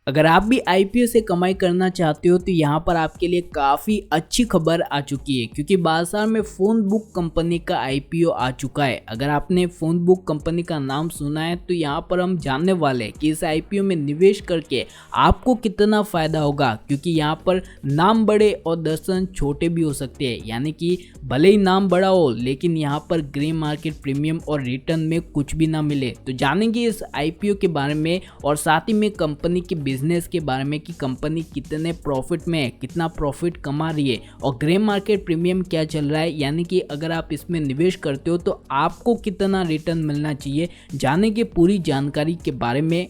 अगर आप भी आईपीओ से कमाई करना चाहते हो तो यहाँ पर आपके लिए काफ़ी अच्छी खबर आ चुकी है, क्योंकि बाजार में फ़ोन बुक कंपनी का आईपीओ आ चुका है। अगर आपने फ़ोन बुक कंपनी का नाम सुना है तो यहाँ पर हम जानने वाले हैं कि इस आईपीओ में निवेश करके आपको कितना फ़ायदा होगा, क्योंकि यहाँ पर नाम बड़े और दर्शन छोटे भी हो सकते हैं। यानी कि भले ही नाम बड़ा हो लेकिन यहाँ पर ग्रे मार्केट प्रीमियम और रिटर्न में कुछ भी ना मिले। तो जानेंगे इस आईपीओ के बारे में और साथ ही में कंपनी के बिजनेस के बारे में कि कंपनी कितने प्रॉफिट में है, कितना प्रॉफिट कमा रही है और ग्रे मार्केट प्रीमियम क्या चल रहा है, यानी कि अगर आप इसमें निवेश करते हो तो आपको कितना रिटर्न मिलना चाहिए। जानेंगे पूरी जानकारी के बारे में।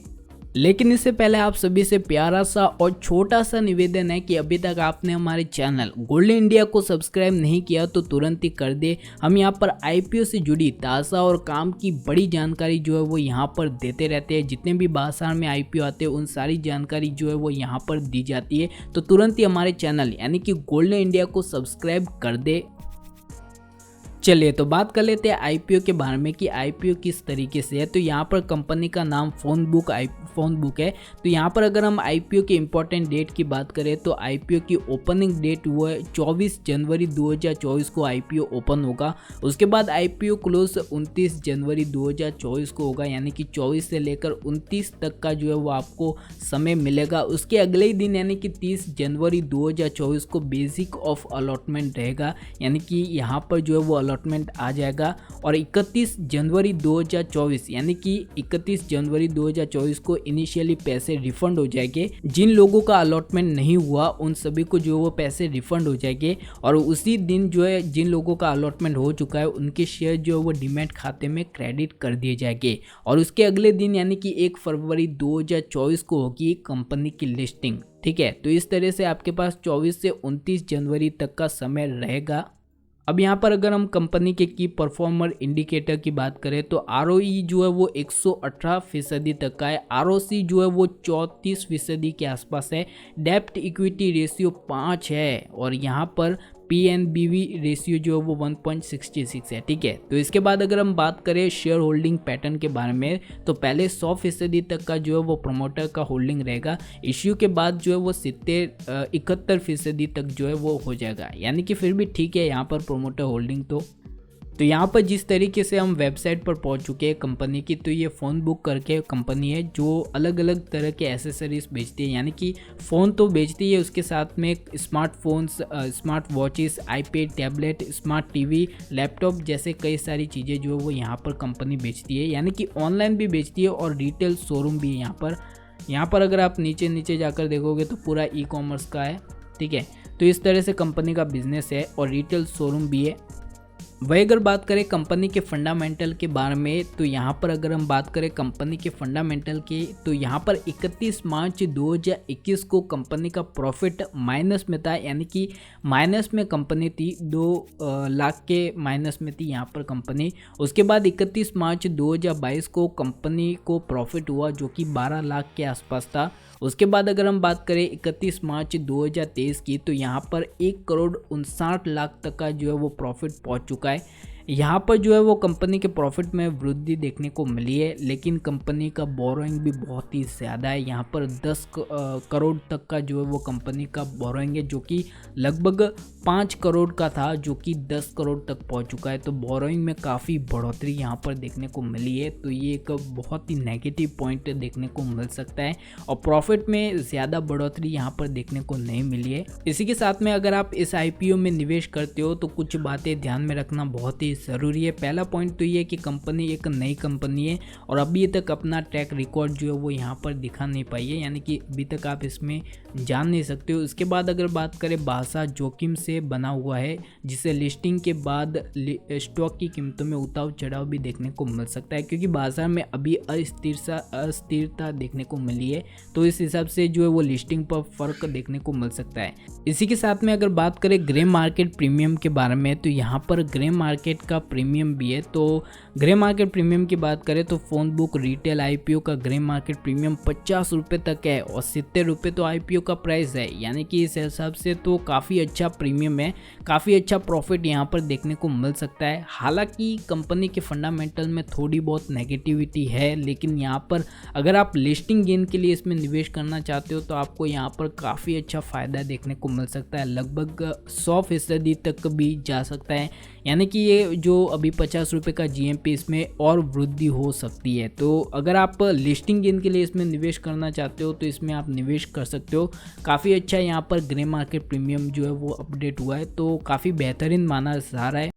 लेकिन इससे पहले आप सभी से प्यारा सा और छोटा सा निवेदन है कि अभी तक आपने हमारे चैनल गोल्डन इंडिया को सब्सक्राइब नहीं किया तो तुरंत ही कर दे। हम यहाँ पर आईपीओ से जुड़ी ताज़ा और काम की बड़ी जानकारी जो है वो यहाँ पर देते रहते हैं। जितने भी बाजार में आईपीओ आते हैं उन सारी जानकारी जो है वो यहाँ पर दी जाती है। तो तुरंत ही हमारे चैनल यानी कि गोल्डन इंडिया को सब्सक्राइब कर दे। चलिए तो बात कर लेते हैं आईपीओ के बारे में कि आईपीओ किस तरीके से है। तो यहाँ पर कंपनी का नाम फ़ोन बुक है। तो यहाँ पर अगर हम आईपीओ के इम्पोर्टेंट डेट की बात करें तो आईपीओ की ओपनिंग डेट वो है 24 जनवरी 2024 को आईपीओ ओपन होगा। उसके बाद आईपीओ क्लोज 29 जनवरी 2024 को होगा, यानी कि 24 से लेकर 29 तक का जो है वो आपको समय मिलेगा। उसके अगले ही दिन यानी कि 30 जनवरी 2024 को बेसिक ऑफ अलॉटमेंट रहेगा, यानी कि यहाँ पर जो है वो अलॉटमेंट आ जाएगा। और 31 जनवरी 2024 यानी कि 31 जनवरी 2024 को इनिशियली पैसे रिफंड हो जाएंगे। जिन लोगों का अलॉटमेंट नहीं हुआ उन सभी को जो वो पैसे रिफंड हो जाएंगे। और उसी दिन जो है जिन लोगों का अलॉटमेंट हो चुका है उनके शेयर जो है वो डीमैट खाते में क्रेडिट कर दिए जाएंगे। और उसके अगले दिन यानी कि 1 फरवरी 2024 को होगी कंपनी की लिस्टिंग। ठीक है, तो इस तरह से आपके पास 24 से 29 जनवरी तक का समय रहेगा। अब यहाँ पर अगर हम कंपनी के की परफॉर्मर इंडिकेटर की बात करें तो आरओई जो है वो 118% तक का है। आरओसी जो है वो 34% के आसपास है। डेब्ट इक्विटी रेशियो 5 है और यहाँ पर पीएनबीवी रेशियो जो है वो 1.66 है। ठीक है, तो इसके बाद अगर हम बात करें शेयर होल्डिंग पैटर्न के बारे में तो पहले 100% तक का जो है वो प्रमोटर का होल्डिंग रहेगा। इश्यू के बाद जो है वो 71% तक जो है वो हो जाएगा, यानी कि फिर भी ठीक है यहाँ पर प्रमोटर होल्डिंग। तो यहाँ पर जिस तरीके से हम वेबसाइट पर पहुँच चुके हैं कंपनी की, तो ये फ़ोन बुक करके कंपनी है जो अलग अलग तरह के एसेसरीज बेचती है, यानी कि फ़ोन तो बेचती है, उसके साथ में smartphones, smart watches, iPad, tablet, smart TV, laptop जैसे कई सारी चीज़ें जो है वो यहाँ पर कंपनी बेचती है, यानी कि ऑनलाइन भी बेचती है और रिटेल शोरूम भी है यहाँ पर अगर आप नीचे जाकर देखोगे तो पूरा ई कॉमर्स का है। ठीक है, तो इस तरह से कंपनी का बिजनेस है और रिटेल शोरूम भी है। वही अगर बात करें कंपनी के फंडामेंटल के बारे में तो यहाँ पर अगर हम बात करें कंपनी के फंडामेंटल के तो यहाँ पर 31 मार्च 2021 को कंपनी का प्रॉफिट माइनस में था, यानी कि माइनस में कंपनी थी, 2 लाख के माइनस में थी यहाँ पर कंपनी। उसके बाद 31 मार्च 2022 को कंपनी को प्रॉफिट हुआ जो कि 12 लाख के आसपास था। उसके बाद अगर हम बात करें 31 मार्च 2023 की तो यहाँ पर 1,59,00,000 तक का जो है वो प्रॉफिट पहुँच चुका है। यहाँ पर जो है वो कंपनी के प्रॉफिट में वृद्धि देखने को मिली है, लेकिन कंपनी का बोरोइंग भी बहुत ही ज़्यादा है। यहाँ पर 10 करोड़ तक का जो है वो कंपनी का बोरोइंग है, जो कि लगभग 5 करोड़ का था जो कि 10 करोड़ तक पहुँच चुका है। तो बोरोइंग में काफ़ी बढ़ोतरी यहाँ पर देखने को मिली है, तो ये एक बहुत ही नेगेटिव पॉइंट देखने को मिल सकता है। और प्रॉफिट में ज़्यादा बढ़ोतरी यहाँ पर देखने को नहीं मिली है। इसी के साथ में अगर आप इस आईपीओ में निवेश करते हो तो कुछ बातें ध्यान में रखना बहुत ही ज़रूरी है। पहला पॉइंट तो ये कि कंपनी एक नई कंपनी है और अभी तक अपना ट्रैक रिकॉर्ड जो है वो यहाँ पर दिखा नहीं पाई है, यानी कि अभी तक आप इसमें जान नहीं सकते हो। उसके बाद अगर बात करें बाजार जोखिम से बना हुआ है, जिसे लिस्टिंग के बाद स्टॉक की कीमतों में उतार चढ़ाव भी देखने को मिल सकता है, क्योंकि बाजार में अभी अस्थिरता देखने को मिली है। तो इस हिसाब से जो है वो लिस्टिंग पर फर्क देखने को मिल सकता है। इसी के साथ में अगर बात करें ग्रे मार्केट प्रीमियम के बारे में तो यहाँ पर ग्रे मार्केट मार्केट का प्रीमियम भी है। तो ग्रे मार्केट प्रीमियम की बात करें तो फ़ोन बुक रिटेल आईपीओ का ग्रे मार्केट प्रीमियम 50 रुपये तक है और 70 रुपये तो आईपीओ का प्राइस है, यानी कि इस हिसाब से तो काफ़ी अच्छा प्रीमियम है, काफ़ी अच्छा प्रॉफिट यहाँ पर देखने को मिल सकता है। हालांकि कंपनी के फंडामेंटल में थोड़ी बहुत नेगेटिविटी है, लेकिन यहाँ पर अगर आप लिस्टिंग गेन के लिए इसमें निवेश करना चाहते हो तो आपको यहाँ पर काफ़ी अच्छा फ़ायदा देखने को मिल सकता है, लगभग 100% तक भी जा सकता है, यानी कि ये जो अभी 50 रुपये का जीएमपी इसमें और वृद्धि हो सकती है। तो अगर आप लिस्टिंग गेन के लिए इसमें निवेश करना चाहते हो तो इसमें आप निवेश कर सकते हो। काफ़ी अच्छा यहाँ पर ग्रे मार्केट प्रीमियम जो है वो अपडेट हुआ है, तो काफ़ी बेहतरीन माना जा रहा है।